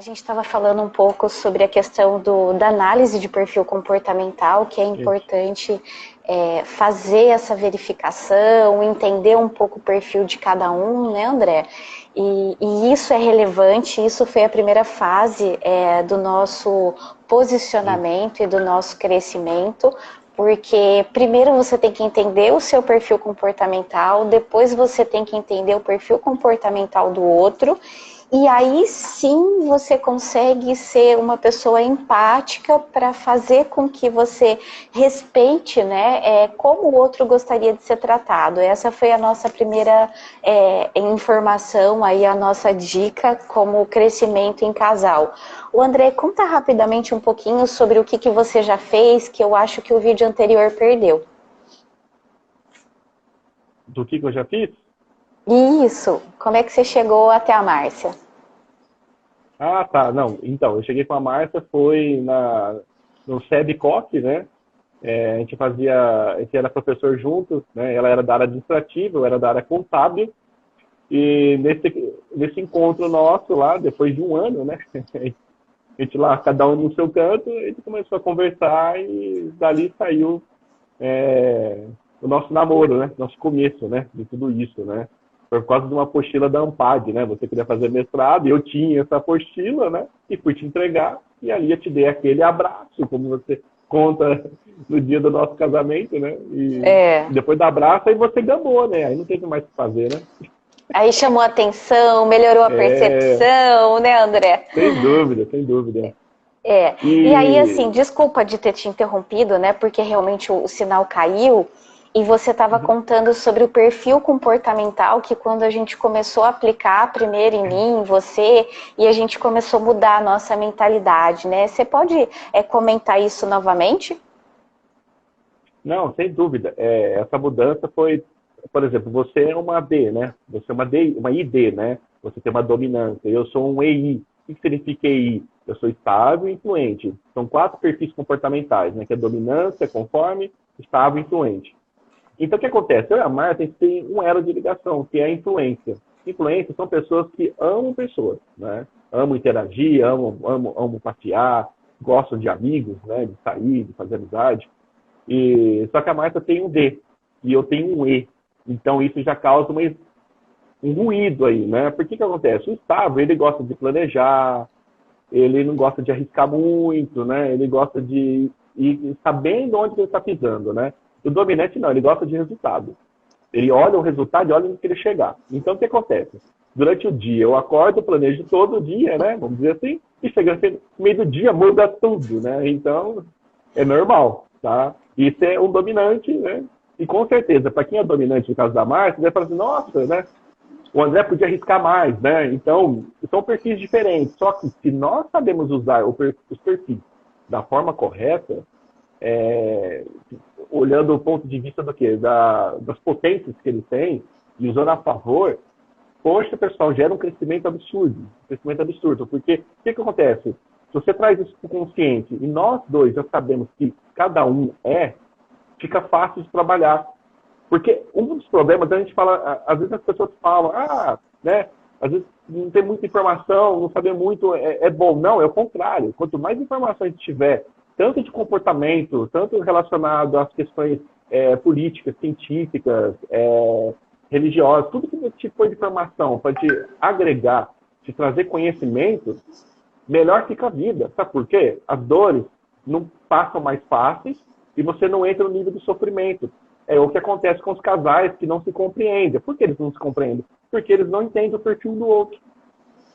gente estava falando um pouco sobre a questão da análise de perfil comportamental, que é importante fazer essa verificação, entender um pouco o perfil de cada um, né, André? E isso é relevante, isso foi a primeira fase do nosso posicionamento e do nosso crescimento, porque primeiro você tem que entender o seu perfil comportamental, depois você tem que entender o perfil comportamental do outro, e aí sim você consegue ser uma pessoa empática para fazer com que você respeite, né, como o outro gostaria de ser tratado. Essa foi a nossa primeira informação, aí a nossa dica como crescimento em casal. O André, conta rapidamente um pouquinho sobre o que você já fez, que eu acho que o vídeo anterior perdeu. Do que eu já fiz? Isso, como é que você chegou até a Márcia? Ah, tá. Não, então, eu cheguei com a Márcia, foi no SEBCOC, né? A gente era professor juntos, né? Ela era da área administrativa, eu era da área contábil. E nesse encontro nosso lá, depois de um ano, né? A gente lá, cada um no seu canto, a gente começou a conversar e dali saiu o nosso namoro, né? Nosso começo, né? De tudo isso, né? Por causa de uma apostila da Ampad, né? Você queria fazer mestrado, e eu tinha essa apostila, né? E fui te entregar, e ali eu te dei aquele abraço, como você conta no dia do nosso casamento, né? E depois do abraço, aí você gamou, né? Aí não teve mais o que fazer, né? Aí chamou a atenção, melhorou a percepção, né, André? Sem dúvida, sem dúvida. E aí, assim, desculpa de ter te interrompido, né? Porque realmente o sinal caiu e você estava contando sobre o perfil comportamental que quando a gente começou a aplicar primeiro em mim, em você, e a gente começou a mudar a nossa mentalidade, né? Você pode comentar isso novamente? Não, sem dúvida. Essa mudança foi, por exemplo, você é uma D, né? Você é uma ID, né? Você tem uma dominância. Eu sou um EI. O que significa EI? Eu sou estável e influente. São 4 perfis comportamentais, né? Que é dominância, conforme, estável e influente. Então, o que acontece? Eu e a Marta, a gente tem um elo de ligação, que é a influência. Influência são pessoas que amam pessoas, né? Amam interagir, amam passear, gostam de amigos, né? De sair, de fazer amizade. Só que a Marta tem um D e eu tenho um E. Então, isso já causa um ruído aí, né? Por que acontece? O estável, ele gosta de planejar, ele não gosta de arriscar muito, né? Ele gosta de ir sabendo onde ele está pisando, né? O dominante não, ele gosta de resultado. Ele olha o resultado e olha onde ele chegar. Então, o que acontece? Durante o dia, eu acordo, planejo todo dia, né? Vamos dizer assim, e chegando no meio do dia, muda tudo, né? Então, é normal, tá? Isso é um dominante, né? E com certeza, para quem é dominante no caso da Márcia, vai falar assim, nossa, né? O André podia arriscar mais, né? Então, são perfis diferentes. Só que se nós sabemos usar os perfis da forma correta, olhando o ponto de vista do quê? Das potências que ele tem e usando a favor, poxa, pessoal, gera um crescimento absurdo. Porque o que acontece? Se você traz isso para o consciente e nós dois já sabemos que cada um fica fácil de trabalhar. Porque um dos problemas, a gente fala, às vezes as pessoas falam, né? Às vezes não tem muita informação, não saber muito é bom. Não, é o contrário. Quanto mais informação a gente tiver, tanto de comportamento, tanto relacionado às questões políticas, científicas, religiosas, tudo que tipo for de informação pode te agregar, te trazer conhecimento, melhor fica a vida. Sabe por quê? As dores não passam mais fáceis e você não entra no nível do sofrimento. É o que acontece com os casais que não se compreendem. Por que eles não se compreendem? Porque eles não entendem o perfil do outro.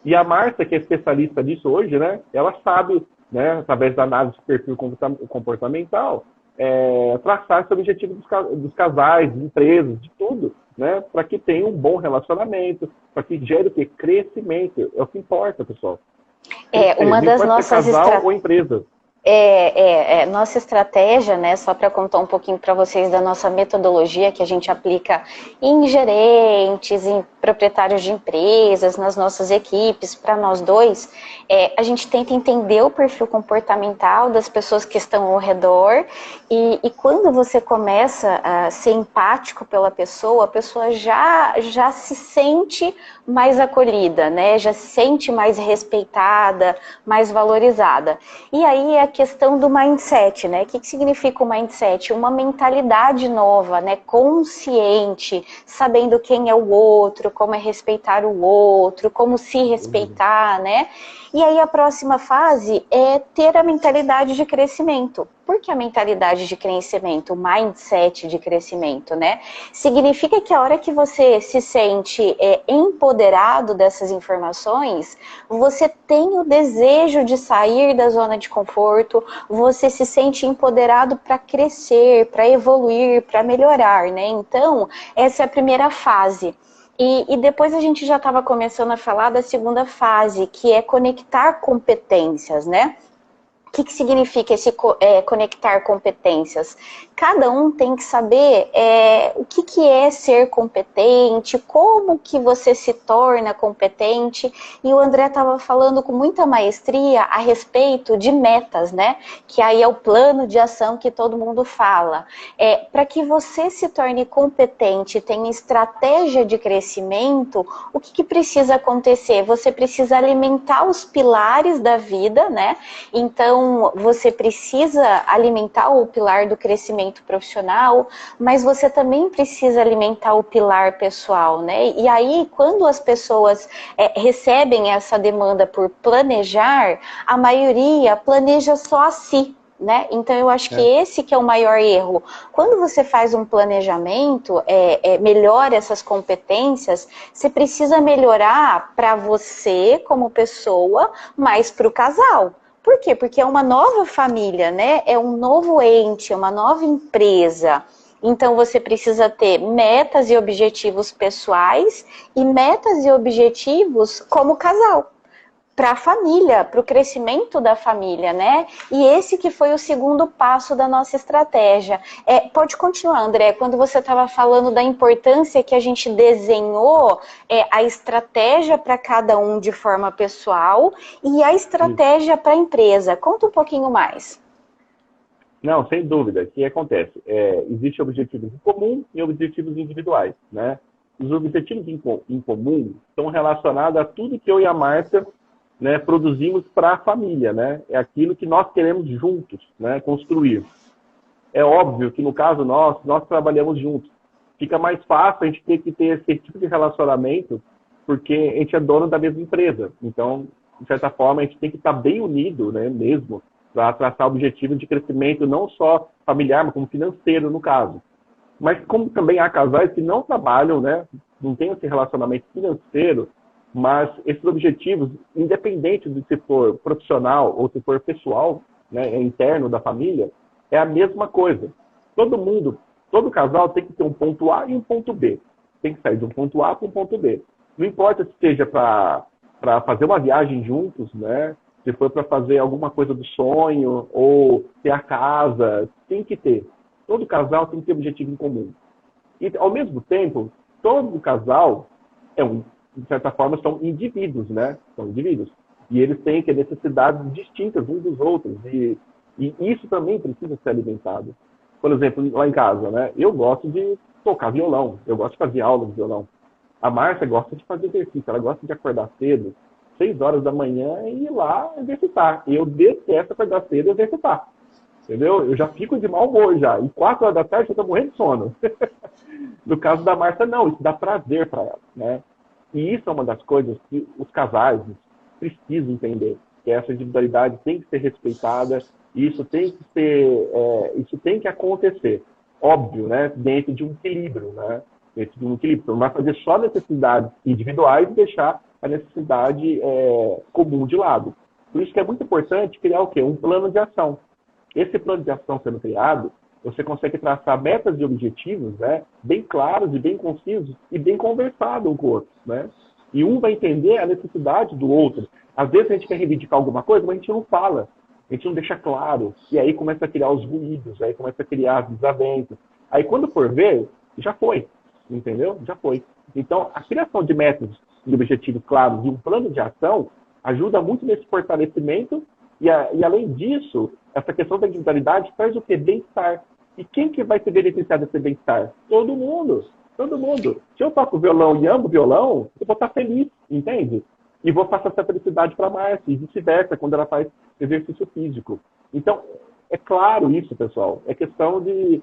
E a Márcia, que é especialista nisso hoje, né, ela sabe, né, através da análise de perfil comportamental, traçar esse objetivo dos casais, de empresas, de tudo, né, para que tenha um bom relacionamento, para que gere o quê? Crescimento. É o que importa, pessoal. Uma das nossas casal ou empresa. Nossa estratégia, né, só para contar um pouquinho para vocês da nossa metodologia que a gente aplica em gerentes, em proprietários de empresas, nas nossas equipes, para nós dois, a gente tenta entender o perfil comportamental das pessoas que estão ao redor e quando você começa a ser empático pela pessoa, a pessoa já se sente mais acolhida, né, já se sente mais respeitada, mais valorizada. E aí é a questão do mindset, né? O que significa o mindset? Uma mentalidade nova, né? Consciente, sabendo quem é o outro, como é respeitar o outro, como se respeitar, né? E aí a próxima fase é ter a mentalidade de crescimento. Por que a mentalidade de crescimento? O mindset de crescimento, né? Significa que a hora que você se sente empoderado dessas informações, você tem o desejo de sair da zona de conforto, você se sente empoderado para crescer, para evoluir, para melhorar, né? Então, essa é a primeira fase. E depois a gente já estava começando a falar da segunda fase, que é conectar competências, né? O que significa esse conectar competências? Cada um tem que saber o que é ser competente, como que você se torna competente, e o André estava falando com muita maestria a respeito de metas, né? Que aí é o plano de ação que todo mundo fala. Para que você se torne competente, tenha estratégia de crescimento, o que precisa acontecer? Você precisa alimentar os pilares da vida, né? Então, você precisa alimentar o pilar do crescimento profissional, mas você também precisa alimentar o pilar pessoal, né? E aí, quando as pessoas recebem essa demanda por planejar, a maioria planeja só a si, né? Então eu acho que esse que é o maior erro. Quando você faz um planejamento, melhora essas competências, você precisa melhorar para você como pessoa, mas para o casal. Por quê? Porque é uma nova família, né? É um novo ente, é uma nova empresa. Então você precisa ter metas e objetivos pessoais e metas e objetivos como casal, para a família, para o crescimento da família, né? E esse que foi o segundo passo da nossa estratégia. Pode continuar, André, quando você estava falando da importância que a gente desenhou a estratégia para cada um de forma pessoal e a estratégia para a empresa. Conta um pouquinho mais. Não, sem dúvida. O que acontece? Existem objetivos em comum e objetivos individuais, né? Os objetivos em comum estão relacionados a tudo que eu e a Márcia, né, produzimos para a família, né? É aquilo que nós queremos juntos, né, construir. É óbvio que no caso nós trabalhamos juntos. Fica mais fácil a gente ter que ter esse tipo de relacionamento porque a gente é dono da mesma empresa. Então, de certa forma, a gente tem que estar bem unido, né, mesmo, para traçar objetivos de crescimento não só familiar, mas como financeiro, no caso. Mas como também há casais que não trabalham, né, não tem esse relacionamento financeiro, mas esses objetivos, independente de se for profissional ou se for pessoal, né, interno da família, é a mesma coisa. Todo casal tem que ter um ponto A e um ponto B. Tem que sair de um ponto A para um ponto B. Não importa se seja para fazer uma viagem juntos, né? Se for para fazer alguma coisa do sonho ou ter a casa, tem que ter. Todo casal tem que ter um objetivo em comum. E, ao mesmo tempo, todo casal de certa forma, são indivíduos, né? São indivíduos. E eles têm que necessidades distintas uns dos outros. E isso também precisa ser alimentado. Por exemplo, lá em casa, né? Eu gosto de tocar violão. Eu gosto de fazer aula de violão. A Márcia gosta de fazer exercício. Ela gosta de acordar cedo, 6 horas da manhã, e ir lá exercitar. E eu detesto acordar cedo e exercitar. Entendeu? Eu já fico de mau humor já. E 4 horas da tarde eu estou morrendo de sono. No caso da Márcia, não. Isso dá prazer para ela, né? E isso é uma das coisas que os casais precisam entender, que essa individualidade tem que ser respeitada, e isso tem que isso tem que acontecer, óbvio, né, dentro de um equilíbrio, né, dentro de um equilíbrio. Não vai fazer só necessidades individuais e deixar a necessidade comum de lado. Por isso que é muito importante criar o quê? Um plano de ação. Esse plano de ação sendo criado, você consegue traçar metas e objetivos, né, bem claros e bem concisos e bem conversados um com o outro, né? E um vai entender a necessidade do outro. Às vezes a gente quer reivindicar alguma coisa, mas a gente não fala. A gente não deixa claro. E aí começa a criar os ruídos, aí começa a criar as desavenças. Aí quando for ver, já foi. Entendeu? Já foi. Então, a criação de métodos e objetivos claros e um plano de ação ajuda muito nesse fortalecimento e além disso, essa questão da individualidade traz o quê? Bem-estar. E quem que vai se beneficiar desse bem-estar? Todo mundo. Todo mundo. Se eu toco violão e amo violão, eu vou estar feliz, entende? E vou passar essa felicidade para a Márcia, e vice-versa, quando ela faz exercício físico. Então, é claro isso, pessoal. É questão de,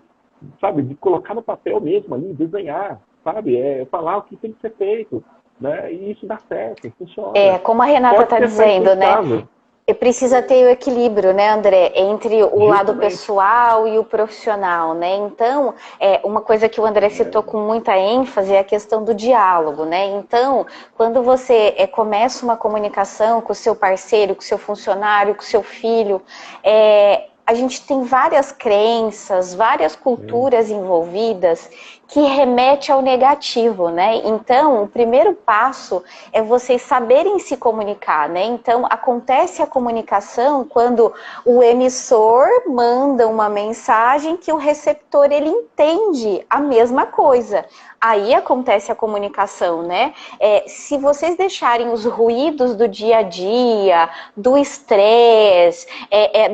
sabe, de colocar no papel mesmo ali, desenhar, sabe? É falar o que tem que ser feito, né? E isso dá certo, funciona. Como a Renata está dizendo, né? Precisa ter o equilíbrio, né, André, entre o lado pessoal e o profissional, né? Então, uma coisa que o André citou com muita ênfase é a questão do diálogo, né? Então, quando você começa uma comunicação com o seu parceiro, com o seu funcionário, com o seu filho, a gente tem várias crenças, várias culturas envolvidas que remete ao negativo, né? Então, o primeiro passo é vocês saberem se comunicar, né? Então, acontece a comunicação quando o emissor manda uma mensagem que o receptor, ele entende a mesma coisa. Aí acontece a comunicação, né? Se vocês deixarem os ruídos do dia a dia, do estresse,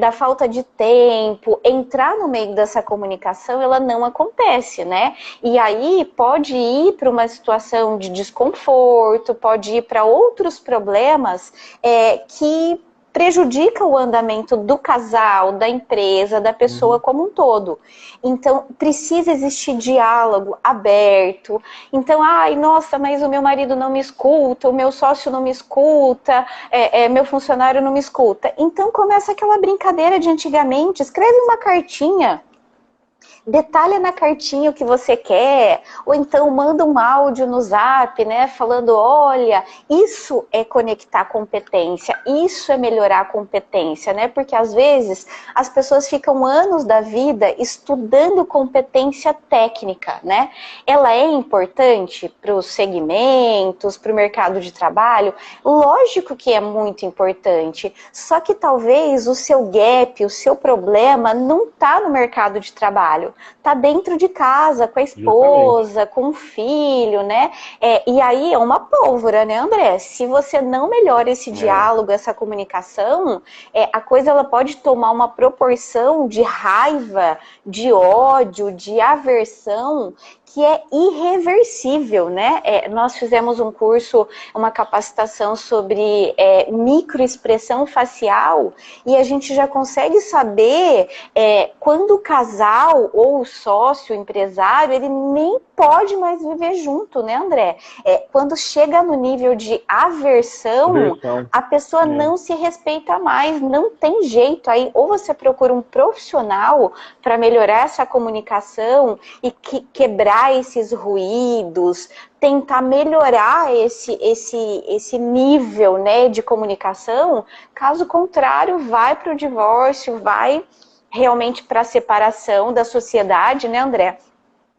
da falta de tempo, entrar no meio dessa comunicação, ela não acontece, né? E aí pode ir para uma situação de desconforto, pode ir para outros problemas que prejudica o andamento do casal, da empresa, da pessoa como um todo. Então, precisa existir diálogo aberto. Então, nossa, mas o meu marido não me escuta, o meu sócio não me escuta, meu funcionário não me escuta. Então, começa aquela brincadeira de antigamente, escreve uma cartinha, detalha na cartinha o que você quer, ou então manda um áudio no Zap, né, falando, olha, isso é conectar competência, isso é melhorar a competência, né, porque às vezes as pessoas ficam anos da vida estudando competência técnica, né, ela é importante para os segmentos, para o mercado de trabalho, lógico que é muito importante, só que talvez o seu gap, o seu problema não está no mercado de trabalho, tá dentro de casa, com a esposa, justamente, com o filho, né? E aí é uma pólvora, né, André? Se você não melhora esse diálogo, essa comunicação, a coisa ela pode tomar uma proporção de raiva, de ódio, de aversão, que é irreversível, né? Nós fizemos um curso, uma capacitação sobre microexpressão facial e a gente já consegue saber quando o casal ou o sócio, o empresário, ele nem pode mais viver junto, né, André? Quando chega no nível de aversão, a pessoa não se respeita mais, não tem jeito. Aí ou você procura um profissional para melhorar essa comunicação e quebrar esses ruídos, tentar melhorar esse nível, né, de comunicação. Caso contrário, vai para o divórcio, vai realmente para a separação da sociedade, né, André?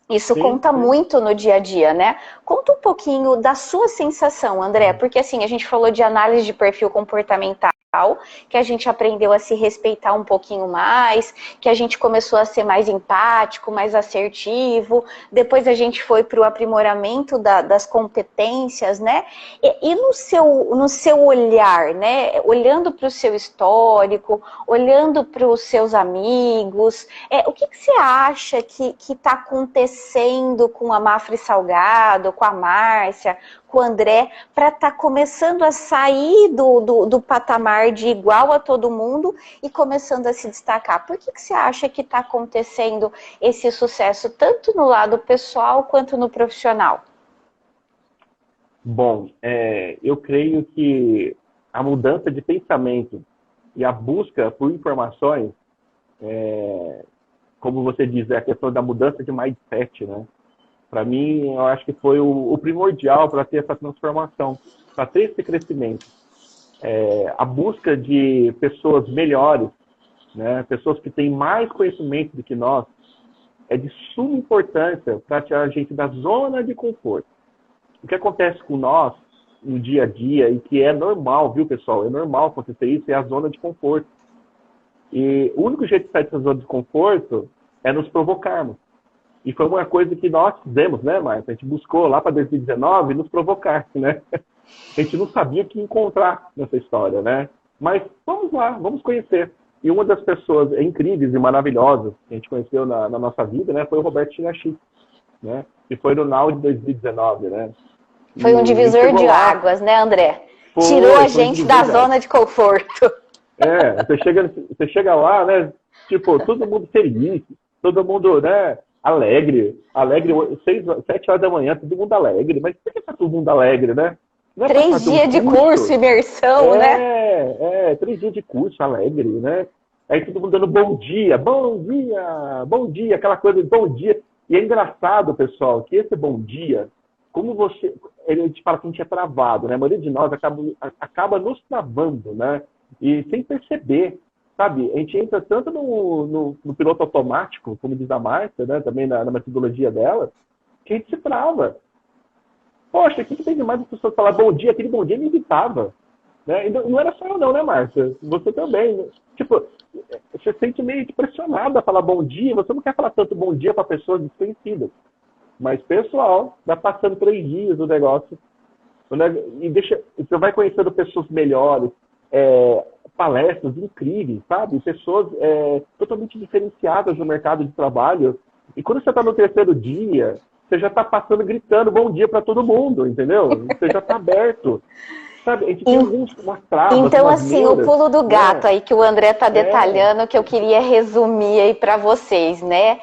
Isso conta muito no dia a dia, né? Conta um pouquinho da sua sensação, André, porque assim, a gente falou de análise de perfil comportamental, que a gente aprendeu a se respeitar um pouquinho mais, que a gente começou a ser mais empático, mais assertivo, depois a gente foi para o aprimoramento das competências, né? E no seu olhar, né? Olhando para o seu histórico, olhando para os seus amigos, o que você acha que está acontecendo com a Mafra Salgado, com a Márcia, com o André, para estar começando a sair do patamar de igual a todo mundo e começando a se destacar? Por que você acha que está acontecendo esse sucesso, tanto no lado pessoal quanto no profissional? Bom, eu creio que a mudança de pensamento e a busca por informações, como você diz, é a questão da mudança de mindset, né? Para mim, eu acho que foi o primordial para ter essa transformação, para ter esse crescimento. A busca de pessoas melhores, né? Pessoas que têm mais conhecimento do que nós, é de suma importância para tirar a gente da zona de conforto. O que acontece com nós no dia a dia, e que é normal, viu, pessoal? É normal acontecer isso, é a zona de conforto. E o único jeito de sair dessa zona de conforto é nos provocarmos. E foi uma coisa que nós fizemos, né, Marta? A gente buscou lá para 2019 nos provocar, né? A gente não sabia o que encontrar nessa história, né? Mas vamos lá, vamos conhecer. E uma das pessoas incríveis e maravilhosas que a gente conheceu na nossa vida, né, foi o Roberto Chinachi, né? Que foi no NAU de 2019, né? Foi um divisor de águas, né, André? Tirou a gente da zona de conforto. Você chega lá, né? Tipo, todo mundo feliz, todo mundo, né? Alegre, 7 horas da manhã, todo mundo alegre. Mas por que tá todo mundo alegre, né? Não é 3 dias de curso, imersão, né? 3 dias de curso, alegre, né? Aí todo mundo dando bom dia, bom dia, aquela coisa de bom dia. E é engraçado, pessoal, que esse bom dia, como você, ele te fala que a gente é travado, né? A maioria de nós acaba nos travando, né? E sem perceber, sabe? A gente entra tanto no piloto automático, como diz a Marta, né? Também na metodologia dela, que a gente se trava. Poxa, o que tem demais as pessoas falar bom dia? Aquele bom dia me irritava. Né? E não era só eu não, né, Marta? Você também. Tipo, você se sente meio pressionado a falar bom dia, você não quer falar tanto bom dia para pessoas desconhecidas. Mas, pessoal, vai passando 3 dias o negócio. E você vai conhecendo pessoas melhores, palestras incríveis, sabe? Pessoas totalmente diferenciadas no mercado de trabalho. E quando você está no 3º dia, você já está passando gritando bom dia para todo mundo, entendeu? Você já está aberto. Sabe, a gente tem umas travas, então, assim, neuras, o pulo do gato aí que o André está detalhando, que eu queria resumir aí para vocês, né?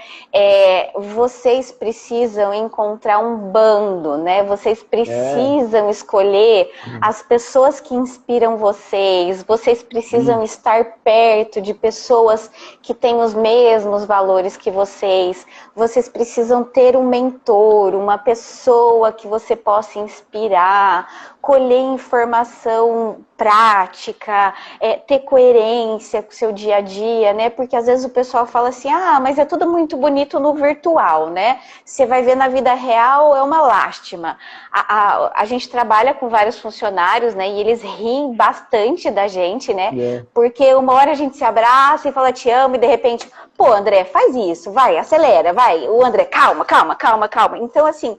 Vocês precisam encontrar um bando, né? Vocês precisam escolher as pessoas que inspiram vocês, vocês precisam estar perto de pessoas que têm os mesmos valores que vocês precisam ter um mentor, uma pessoa que você possa inspirar, colher informação prática, ter coerência com o seu dia a dia, né? Porque às vezes o pessoal fala assim, mas é tudo muito bonito no virtual, né? Você vai ver na vida real, é uma lástima. A gente trabalha com vários funcionários, né? E eles riem bastante da gente, né? Porque uma hora a gente se abraça e fala te amo, e de repente, pô, André, faz isso, vai, acelera, vai. O André, calma. Então, assim,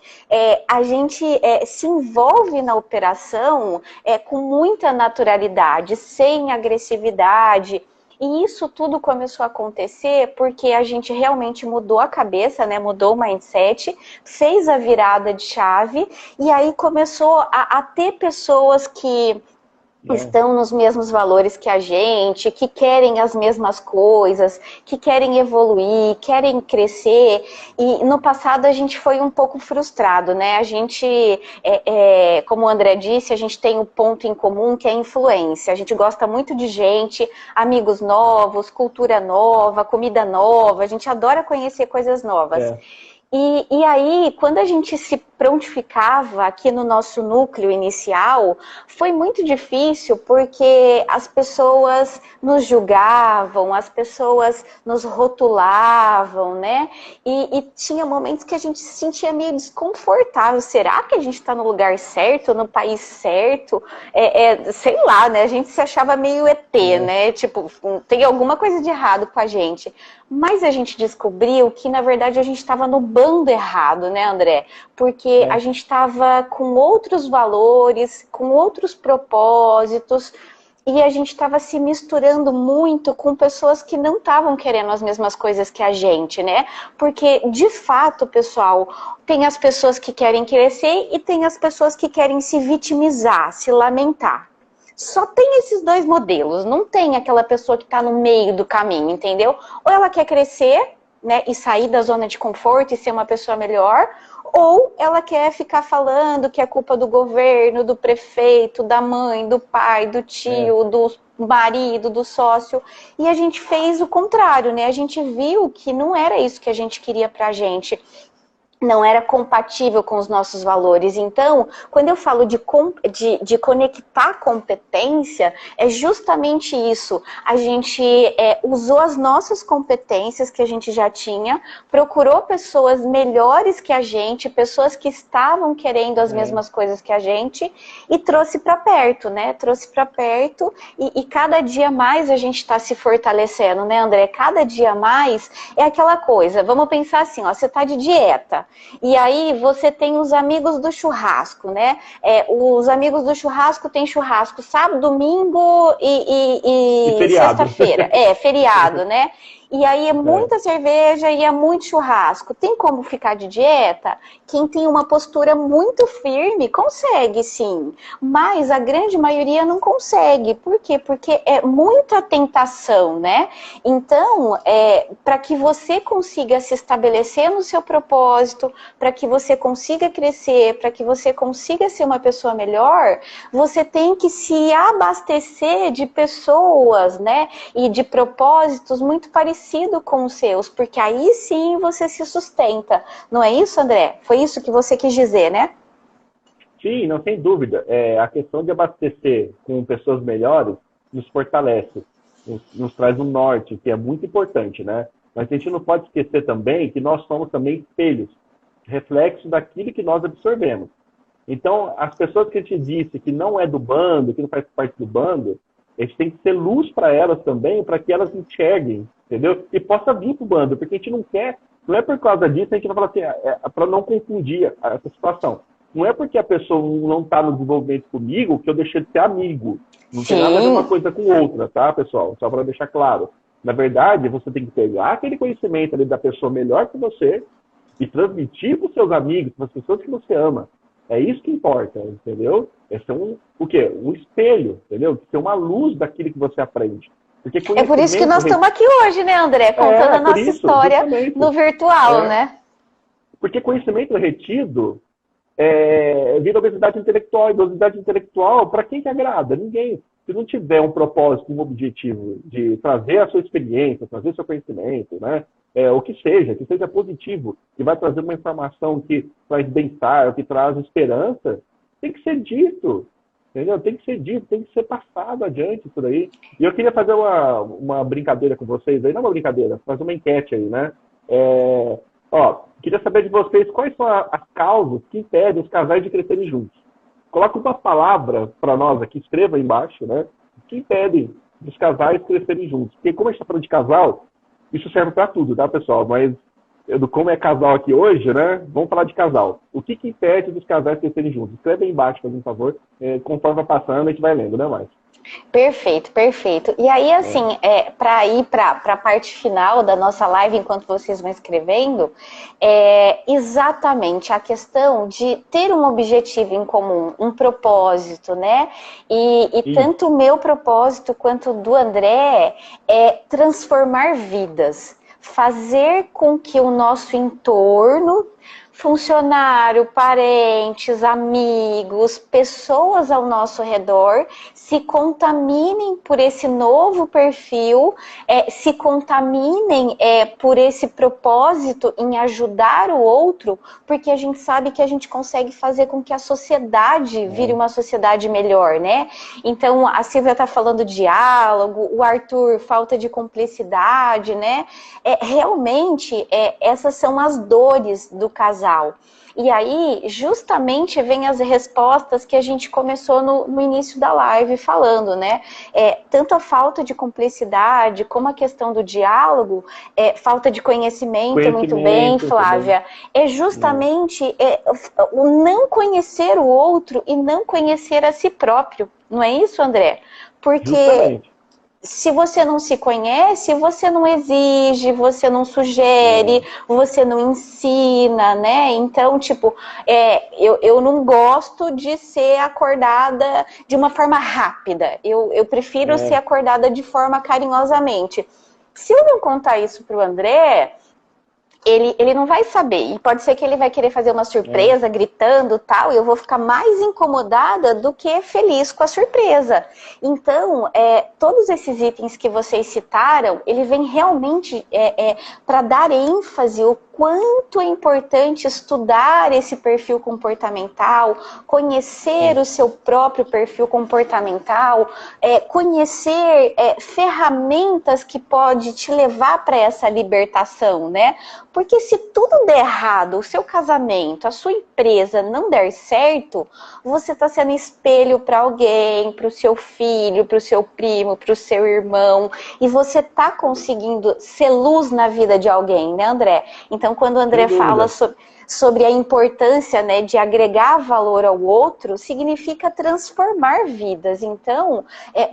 a gente se envolve na operação com muita naturalidade, sem agressividade. E isso tudo começou a acontecer porque a gente realmente mudou a cabeça, né? Mudou o mindset, fez a virada de chave e aí começou a ter pessoas que estão nos mesmos valores que a gente, que querem as mesmas coisas, que querem evoluir, querem crescer. E no passado a gente foi um pouco frustrado, né? A gente, como o André disse, a gente tem um ponto em comum que é a influência. A gente gosta muito de gente, amigos novos, cultura nova, comida nova, a gente adora conhecer coisas novas. E aí, quando a gente se prontificava aqui no nosso núcleo inicial, foi muito difícil porque as pessoas nos julgavam, as pessoas nos rotulavam, né? E tinha momentos que a gente se sentia meio desconfortável. Será que a gente está no lugar certo, no país certo? Sei lá, né? A gente se achava meio ET, né? Tipo, tem alguma coisa de errado com a gente. Mas a gente descobriu que, na verdade, a gente estava no bando errado, né, André? Porque a gente estava com outros valores, com outros propósitos, e a gente estava se misturando muito com pessoas que não estavam querendo as mesmas coisas que a gente, né? Porque, de fato, pessoal, tem as pessoas que querem crescer e tem as pessoas que querem se vitimizar, se lamentar. Só tem esses 2 modelos, não tem aquela pessoa que está no meio do caminho, entendeu? Ou ela quer crescer, né, e sair da zona de conforto e ser uma pessoa melhor, ou ela quer ficar falando que é culpa do governo, do prefeito, da mãe, do pai, do tio, do marido, do sócio. E a gente fez o contrário, né? A gente viu que não era isso que a gente queria pra gente. não era compatível com os nossos valores. Então, quando eu falo de conectar competência, é justamente isso. A gente usou as nossas competências que a gente já tinha, procurou pessoas melhores que a gente, pessoas que estavam querendo as mesmas coisas que a gente, e trouxe para perto, né? Trouxe para perto, e cada dia mais a gente está se fortalecendo, né, André? Cada dia mais é aquela coisa. Vamos pensar assim, ó, você está de dieta. E aí você tem os amigos do churrasco, né? Os amigos do churrasco têm churrasco sábado, domingo e sexta-feira. Feriado, né? E aí é muita cerveja e é muito churrasco. Tem como ficar de dieta? Quem tem uma postura muito firme consegue, sim. Mas a grande maioria não consegue. Por quê? Porque é muita tentação, né? Então, para que você consiga se estabelecer no seu propósito, para que você consiga crescer, para que você consiga ser uma pessoa melhor, você tem que se abastecer de pessoas, né? E de propósitos muito parecido com os seus, porque aí sim você se sustenta. Não é isso, André? Foi isso que você quis dizer, né? Sim, não tem dúvida. A questão de abastecer com pessoas melhores nos fortalece, nos traz um norte, que é muito importante, né? Mas a gente não pode esquecer também que nós somos também espelhos, reflexo daquilo que nós absorvemos. Então, as pessoas que a gente disse que não é do bando, que não faz parte do bando, a gente tem que ser luz para elas também, para que elas enxerguem, entendeu? E possa vir para o bando, porque a gente não quer, não é por causa disso, a gente vai falar assim, para não confundir essa situação. Não é porque a pessoa não está no desenvolvimento comigo que eu deixei de ser amigo. Não tem nada a ver uma coisa com outra, tá, pessoal? Só para deixar claro. Na verdade, você tem que pegar aquele conhecimento ali da pessoa melhor que você e transmitir para os seus amigos, para as pessoas que você ama. É isso que importa, entendeu? É ser o quê? Um espelho, entendeu? Ser uma luz daquilo que você aprende. Porque é por isso que nós estamos aqui hoje, né, André? Contando a nossa história justamente. No virtual, né? Porque conhecimento retido vira obesidade intelectual. E obesidade intelectual, para quem que agrada? Ninguém. Se não tiver um propósito, um objetivo de trazer a sua experiência, trazer o seu conhecimento, né? O que seja positivo, que vai trazer uma informação que traz bem-estar, que traz esperança, tem que ser dito, entendeu? Tem que ser dito, tem que ser passado adiante por aí. E eu queria fazer uma brincadeira com vocês aí, não uma brincadeira, fazer uma enquete aí, né? Queria saber de vocês quais são as causas que impedem os casais de crescerem juntos. Coloca uma palavra para nós aqui, escreva aí embaixo, né? Que impedem os casais crescerem juntos. Porque como a gente está falando de casal, isso serve para tudo, tá, pessoal? Mas como é casal aqui hoje, né? Vamos falar de casal. O que impede dos casais crescerem juntos? Escreve aí embaixo, por favor. Conforme vai passando, a gente vai lendo, né, mais? Perfeito, perfeito. E aí, assim, para ir para a parte final da nossa live, enquanto vocês vão escrevendo, exatamente a questão de ter um objetivo em comum, um propósito, né? E tanto o meu propósito quanto o do André é transformar vidas, fazer com que o nosso entorno, funcionário, parentes, amigos, pessoas ao nosso redor se contaminem por esse novo perfil, se contaminem por esse propósito em ajudar o outro, porque a gente sabe que a gente consegue fazer com que a sociedade vire uma sociedade melhor, né? Então, a Silvia está falando diálogo, o Arthur, falta de cumplicidade, né? Realmente, essas são as dores do casal. E aí, justamente, vem as respostas que a gente começou no início da live falando, né? Tanto a falta de cumplicidade, como a questão do diálogo, falta de conhecimento, muito bem, Flávia. É justamente o não conhecer o outro e não conhecer a si próprio. Não é isso, André? Porque... Justamente. Se você não se conhece, você não exige, você não sugere, você não ensina, né? Então, tipo, eu não gosto de ser acordada de uma forma rápida. Eu prefiro ser acordada de forma carinhosamente. Se eu não contar isso pro André, ele não vai saber. E pode ser que ele vai querer fazer uma surpresa, gritando tal, e eu vou ficar mais incomodada do que feliz com a surpresa. Então, todos esses itens que vocês citaram, ele vem realmente para dar ênfase, o quanto é importante estudar esse perfil comportamental, conhecer o seu próprio perfil comportamental, conhecer ferramentas que pode te levar para essa libertação, né? Porque se tudo der errado, o seu casamento, a sua empresa não der certo, você está sendo espelho para alguém, para o seu filho, para o seu primo, para o seu irmão, e você está conseguindo ser luz na vida de alguém, né, André? Então, quando o André fala sobre a importância, né, de agregar valor ao outro, significa transformar vidas. Então,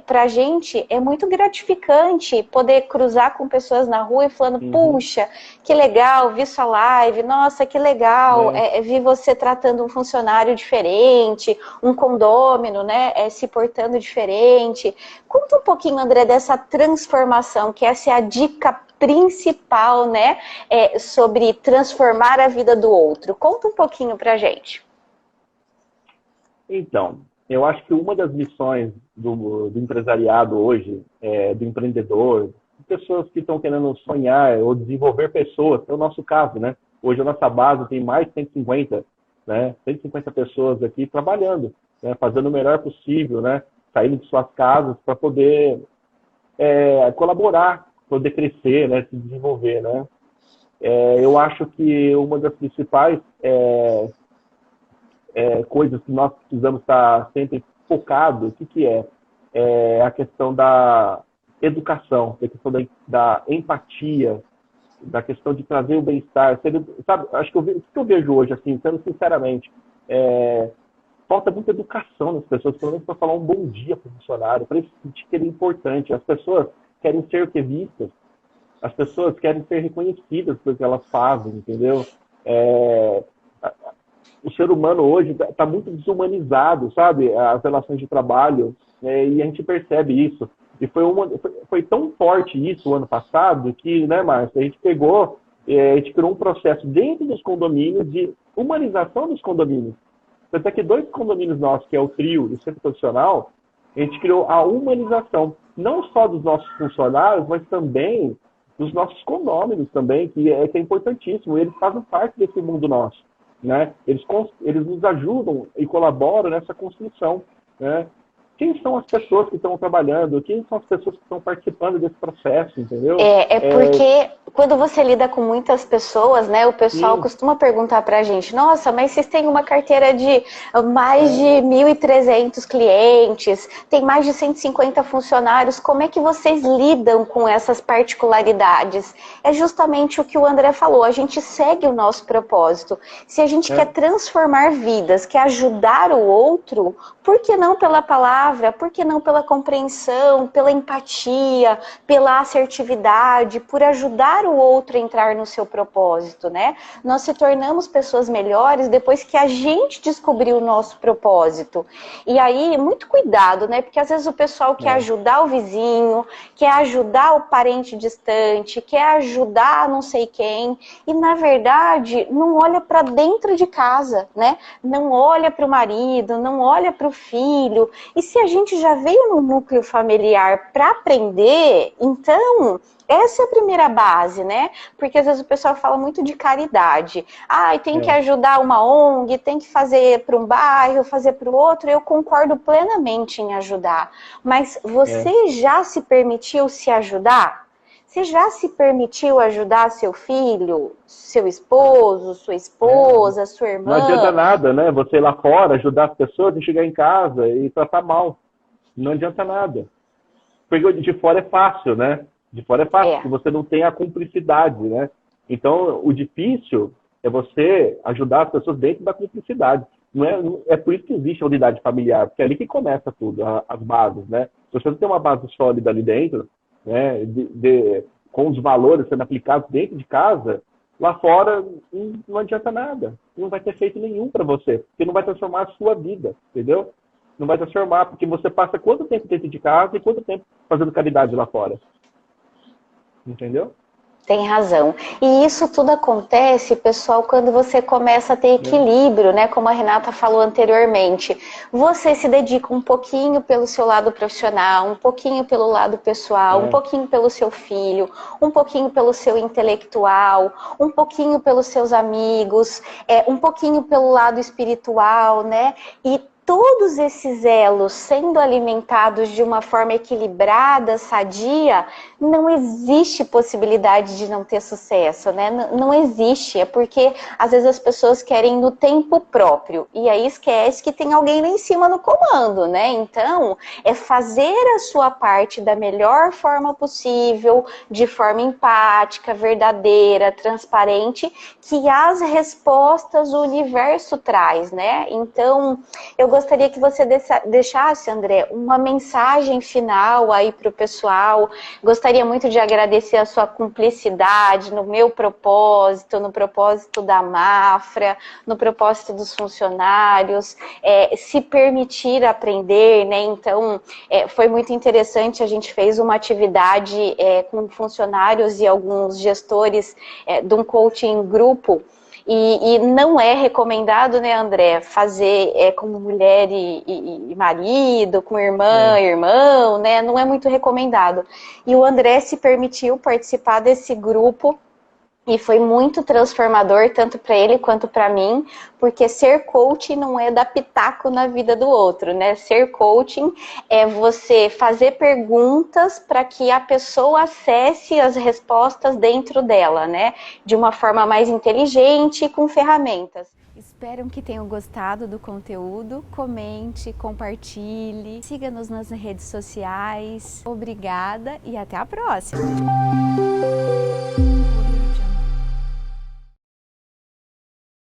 para a gente é muito gratificante poder cruzar com pessoas na rua e falando, puxa, que legal, vi sua live, nossa, que legal, vi você tratando um funcionário diferente, um condômino, né, se portando diferente. Conta um pouquinho, André, dessa transformação, que essa é a dica principal, né, sobre transformar a vida do outro. Conta um pouquinho pra gente. Então, eu acho que uma das missões do empresariado hoje, do empreendedor, de pessoas que estão querendo sonhar ou desenvolver pessoas, é o nosso caso, né? Hoje a nossa base tem mais de 150, né? 150 pessoas aqui trabalhando, né? Fazendo o melhor possível, né? Saindo de suas casas para poder colaborar, poder crescer, né? Se desenvolver, né? Eu acho que uma das principais coisas que nós precisamos estar sempre focados, o que é? É a questão da educação, a questão da empatia, da questão de trazer o bem-estar. Sabe, acho que o que eu vejo hoje, assim, sendo sinceramente, falta muita educação nas pessoas, pelo menos para falar um bom dia para o funcionário, para ele sentir que ele é importante. As pessoas querem ser vistas, as pessoas querem ser reconhecidas pelo que elas fazem, entendeu? O ser humano hoje está muito desumanizado, sabe? As relações de trabalho, e a gente percebe isso. E foi tão forte isso o ano passado que, né, Márcia, a gente pegou, a gente criou um processo dentro dos condomínios de humanização dos condomínios. Até que 2 condomínios nossos, que é o Trio e o Centro Profissional, a gente criou a humanização, não só dos nossos funcionários, mas também dos nossos condôminos também, que é importantíssimo. Eles fazem parte desse mundo nosso, né? Eles nos ajudam e colaboram nessa construção, né? Quem são as pessoas que estão trabalhando? Quem são as pessoas que estão participando desse processo, entendeu? Porque quando você lida com muitas pessoas, né, o pessoal costuma perguntar pra gente, nossa, mas vocês têm uma carteira de mais de 1.300 clientes, tem mais de 150 funcionários, como é que vocês lidam com essas particularidades? É justamente o que o André falou, a gente segue o nosso propósito. Se a gente quer transformar vidas, quer ajudar o outro, por que não pela palavra? Por que não pela compreensão, pela empatia, pela assertividade, por ajudar o outro a entrar no seu propósito, né? Nós se tornamos pessoas melhores depois que a gente descobriu o nosso propósito. E aí, muito cuidado, né? Porque às vezes o pessoal quer ajudar o vizinho, quer ajudar o parente distante, quer ajudar não sei quem, e na verdade não olha para dentro de casa, né? Não olha para o marido, não olha para o filho. E se a gente já veio no núcleo familiar para aprender, então essa é a primeira base, né? Porque às vezes o pessoal fala muito de caridade. Tem que ajudar uma ONG, tem que fazer para um bairro, fazer para o outro. Eu concordo plenamente em ajudar. Mas você já se permitiu se ajudar? Você já se permitiu ajudar seu filho, seu esposo, sua esposa, sua irmã? Não adianta nada, né? Você ir lá fora, ajudar as pessoas e chegar em casa e tratar mal. Não adianta nada. Porque de fora é fácil, né? De fora é fácil, porque você não tem a cumplicidade, né? Então, o difícil é você ajudar as pessoas dentro da cumplicidade. É por isso que existe a unidade familiar, porque é ali que começa tudo, as bases, né? Se você não tem uma base sólida ali dentro, né, com os valores sendo aplicados dentro de casa, lá fora não adianta nada. Não vai ter efeito nenhum para você, porque não vai transformar a sua vida, entendeu? Não vai transformar, porque você passa quanto tempo dentro de casa e quanto tempo fazendo caridade lá fora. Entendeu? Tem razão. E isso tudo acontece, pessoal, quando você começa a ter equilíbrio, né? Como a Renata falou anteriormente. Você se dedica um pouquinho pelo seu lado profissional, um pouquinho pelo lado pessoal, um pouquinho pelo seu filho, um pouquinho pelo seu intelectual, um pouquinho pelos seus amigos, um pouquinho pelo lado espiritual, né? E todos esses elos sendo alimentados de uma forma equilibrada, sadia, não existe possibilidade de não ter sucesso, né? Não existe, é porque às vezes as pessoas querem no tempo próprio e aí esquece que tem alguém lá em cima no comando, né? Então, é fazer a sua parte da melhor forma possível, de forma empática, verdadeira, transparente, que as respostas o universo traz, né? Então, eu gostaria que você deixasse, André, uma mensagem final aí para o pessoal. Gostaria muito de agradecer a sua cumplicidade no meu propósito, no propósito da Mafra, no propósito dos funcionários, se permitir aprender, né? Então, foi muito interessante, a gente fez uma atividade com funcionários e alguns gestores de um coaching grupo. E não é recomendado, né, André, fazer como mulher e marido, com irmã, irmão, né? Não é muito recomendado. E o André se permitiu participar desse grupo e foi muito transformador, tanto para ele quanto para mim, porque ser coach não é dar pitaco na vida do outro, né? Ser coaching é você fazer perguntas para que a pessoa acesse as respostas dentro dela, né? De uma forma mais inteligente e com ferramentas. Espero que tenham gostado do conteúdo. Comente, compartilhe, siga-nos nas redes sociais. Obrigada e até a próxima!